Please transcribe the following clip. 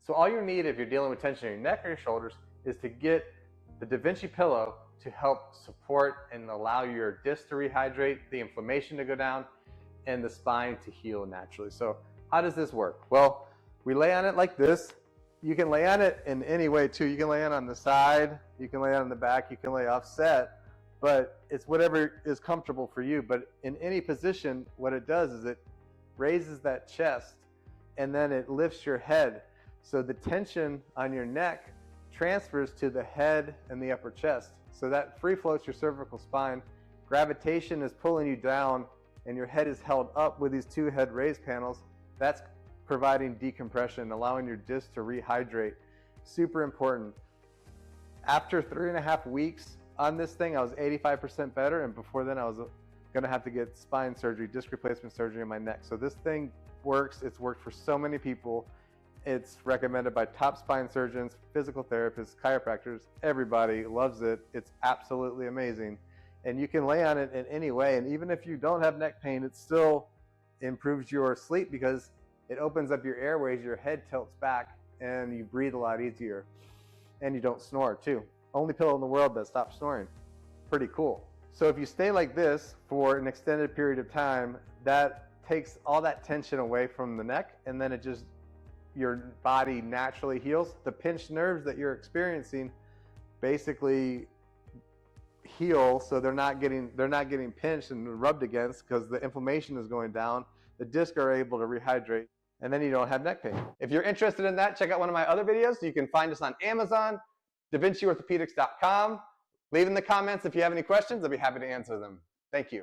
So all you need if you're dealing with tension in your neck or your shoulders is to get the DaVinci Pillow to help support and allow your disc to rehydrate, the inflammation to go down, and the spine to heal naturally. So how does this work? Well, we lay on it like this. You can lay on it in any way too. You can lay on the side, you can lay on the back, you can lay offset, but it's whatever is comfortable for you. But in any position, what it does is it raises that chest and then it lifts your head. So the tension on your neck transfers to the head and the upper chest. So that free floats your cervical spine. Gravitation is pulling you down and your head is held up with these two head raise panels. That's providing decompression, allowing your disc to rehydrate. Super important. After 3.5 weeks on this thing, I was 85% better, and before then I was gonna have to get spine surgery, disc replacement surgery in my neck. So this thing works. It's worked for so many people. It's recommended by top spine surgeons, physical therapists, chiropractors. Everybody loves it. It's absolutely amazing. And you can lay on it in any way. And even if you don't have neck pain, it still improves your sleep because it opens up your airways, your head tilts back, and you breathe a lot easier. And you don't snore too. Only pillow in the world that stops snoring. Pretty cool. So if you stay like this for an extended period of time, that takes all that tension away from the neck, and then your body naturally heals. The pinched nerves that you're experiencing basically heal, so they're not getting pinched and rubbed against because the inflammation is going down. The discs are able to rehydrate, and then you don't have neck pain. If you're interested in that, check out one of my other videos. You can find us on Amazon, DaVinciOrthopedics.com. Leave in the comments if you have any questions. I'll be happy to answer them. Thank you.